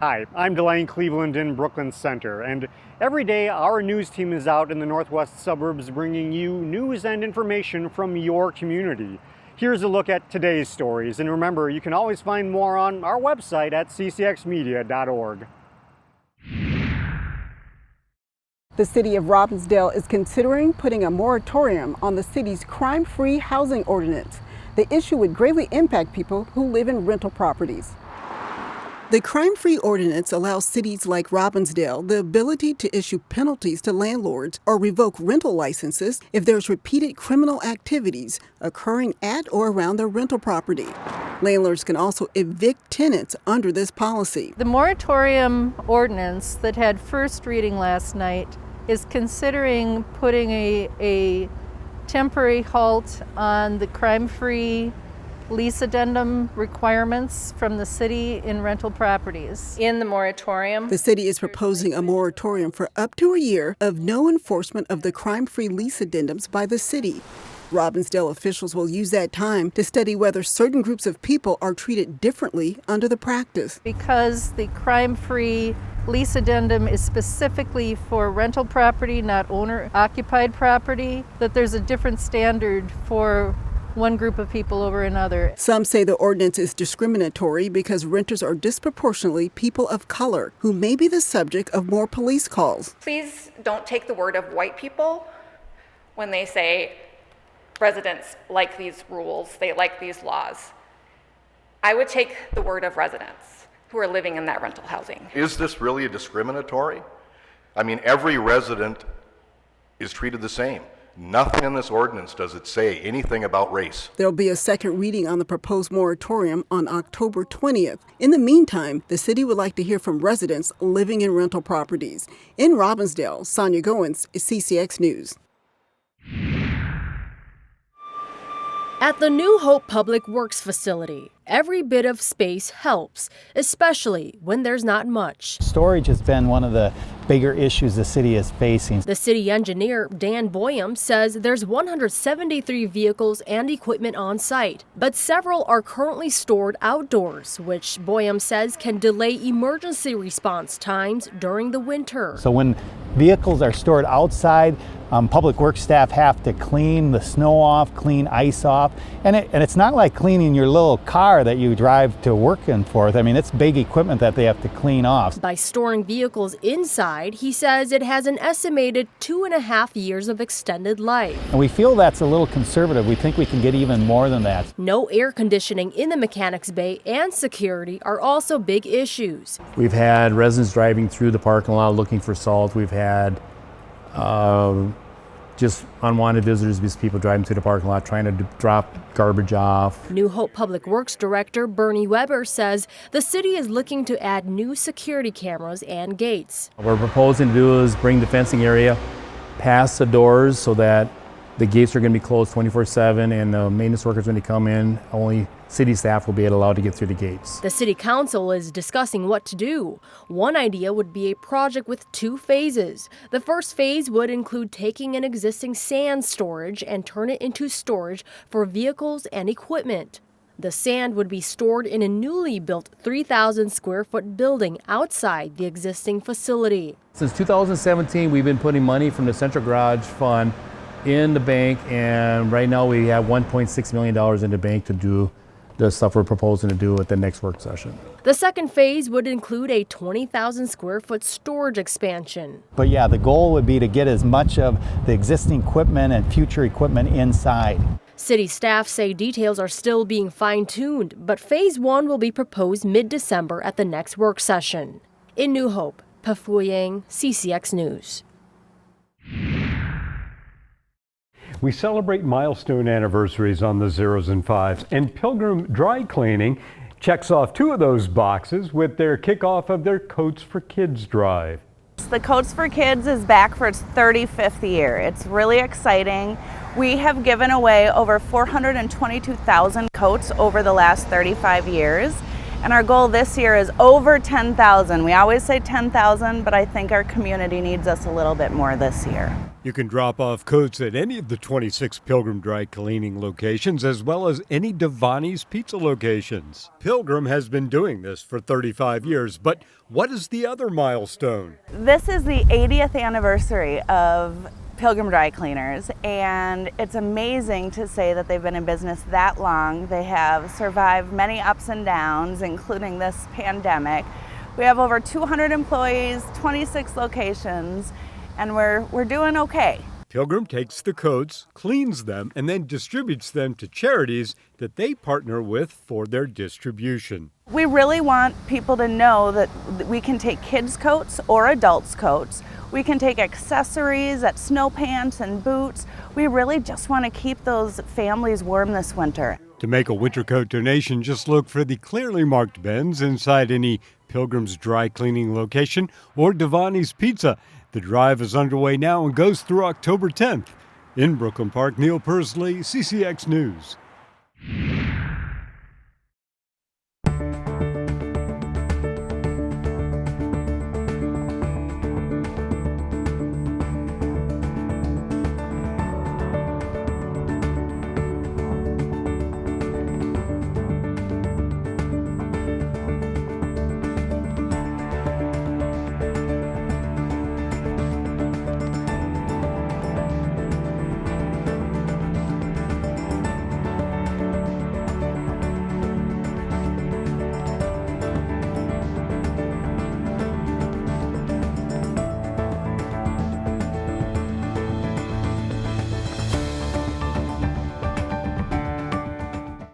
Hi, I'm Delane Cleveland in Brooklyn Center, and every day our news team is out in the northwest suburbs bringing you news and information from your community. Here's a look at today's stories, and remember, you can always find more on our website at ccxmedia.org. The city of Robbinsdale is considering putting a moratorium on the city's crime-free housing ordinance. The issue would greatly impact people who live in rental properties. The crime-free ordinance allows cities like Robbinsdale the ability to issue penalties to landlords or revoke rental licenses if there's repeated criminal activities occurring at or around their rental property. Landlords can also evict tenants under this policy. The moratorium ordinance that had first reading last night is considering putting a temporary halt on the crime-free lease addendum requirements from the city in rental properties. In the moratorium, the city is proposing a moratorium for up to a year of no enforcement of the crime-free lease addendums by the city. Robbinsdale officials will use that time to study whether certain groups of people are treated differently under the practice. Because the crime-free lease addendum is specifically for rental property, not owner-occupied property, that there's a different standard for one group of people over another. Some say the ordinance is discriminatory because renters are disproportionately people of color who may be the subject of more police calls. Please don't take the word of white people when they say residents like these rules, they like these laws. I would take the word of residents who are living in that rental housing. Is this really a discriminatory? I mean, every resident is treated the same. Nothing in this ordinance does it say anything about race. There'll be a second reading on the proposed moratorium on October 20th. In the meantime, the city would like to hear from residents living in rental properties. In Robbinsdale, Sonia Goins, CCX News. At the New Hope Public Works facility, every bit of space helps, especially when there's not much. Storage has been one of the bigger issues the city is facing. The city engineer, Dan Boyum, says there's 173 vehicles and equipment on site, but several are currently stored outdoors, which Boyum says can delay emergency response times during the winter. So when vehicles are stored outside, public works staff have to clean the snow off, clean ice off, and it's not like cleaning your little car that you drive to work and forth. I mean, it's big equipment that they have to clean off. By storing vehicles inside, he says it has an estimated 2.5 years of extended life. And we feel that's a little conservative. We think we can get even more than that. No air conditioning in the mechanics bay and security are also big issues. We've had residents driving through the parking lot looking for salt. We've had just unwanted visitors because people driving through the parking lot trying to drop garbage off. New Hope Public Works Director Bernie Weber says the city is looking to add new security cameras and gates. What we're proposing to do is bring the fencing area past the doors so that the gates are going to be closed 24/7 and the maintenance workers, when they come in, only city staff will be allowed to get through the gates. The city council is discussing what to do. One idea would be a project with 2 phases. The first phase would include taking an existing sand storage and turn it into storage for vehicles and equipment. The sand would be stored in a newly built 3,000 square foot building outside the existing facility. Since 2017, we've been putting money from the Central Garage Fund in the bank, and right now we have $1.6 million in the bank to do the stuff we're proposing to do at the next work session. The second phase would include a 20,000 square foot storage expansion. But yeah, the goal would be to get as much of the existing equipment and future equipment inside. City staff say details are still being fine-tuned, but phase 1 will be proposed mid-December at the next work session. In New Hope, Pafu Yang, CCX News. We celebrate milestone anniversaries on the 0s and 5s, and Pilgrim Dry Cleaning checks off 2 of those boxes with their kickoff of their Coats for Kids drive. The Coats for Kids is back for its 35th year. It's really exciting. We have given away over 422,000 coats over the last 35 years, and our goal this year is over 10,000. We always say 10,000, but I think our community needs us a little bit more this year. You can drop off coats at any of the 26 Pilgrim dry cleaning locations, as well as any Devani's pizza locations. Pilgrim has been doing this for 35 years, but what is the other milestone? This is the 80th anniversary of Pilgrim Dry Cleaners, and it's amazing to say that they've been in business that long. They have survived many ups and downs, including this pandemic. We have over 200 employees, 26 locations, and we're doing okay. Pilgrim takes the coats, cleans them, and then distributes them to charities that they partner with for their distribution. We really want people to know that we can take kids' coats or adults' coats. We can take accessories at snow pants and boots. We really just want to keep those families warm this winter. To make a winter coat donation, just look for the clearly marked bins inside any Pilgrim's dry cleaning location or Devani's Pizza. The drive is underway now and goes through October 10th. In Brooklyn Park, Neil Persley, CCX News.